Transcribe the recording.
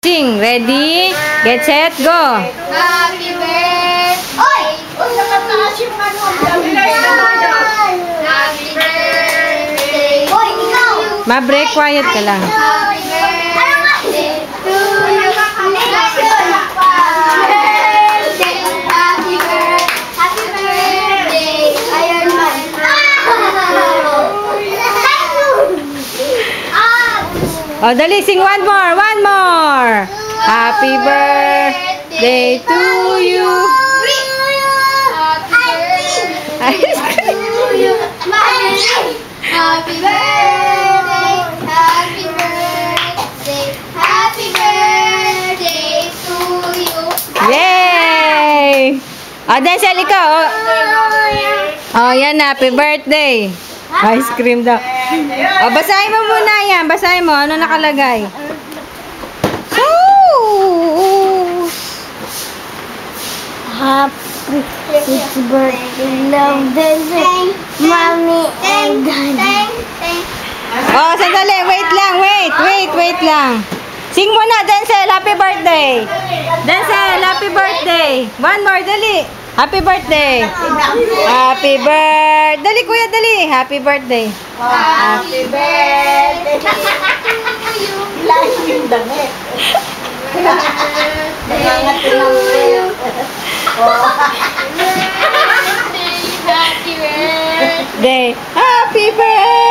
sing. Ready? Get set, go. Happy birthday! Oy! Oy, nakataas yung ano. Happy birthday! Oy, ikaw! Ma-break, quiet ka lang. Happy birthday to you. Happy birthday, Iron Man. Oh, dali, sing one more, one more. Happy birthday to you. Happy birthday to you. Happy birthday. Happy birthday. Happy birthday to you. Yay! Oh, Denzel, ikaw. Oh, yan, happy birthday. Ice cream daw. Oh, basahin mo muna yan. Basahin mo. Ano nakalagay? Happy 6th birthday, love, Denzel, mommy, and daddy. Oh, sandali. Wait lang. Wait lang. Sing muna, Denzel. Happy birthday. Denzel, happy birthday. One more, dali. Happy birthday. Happy birthday. Dali, kuya, dali. Happy birthday. Happy birthday to you. Lahat yung damit. Nangangat ko lang kayo. Happy birthday. Happy birthday.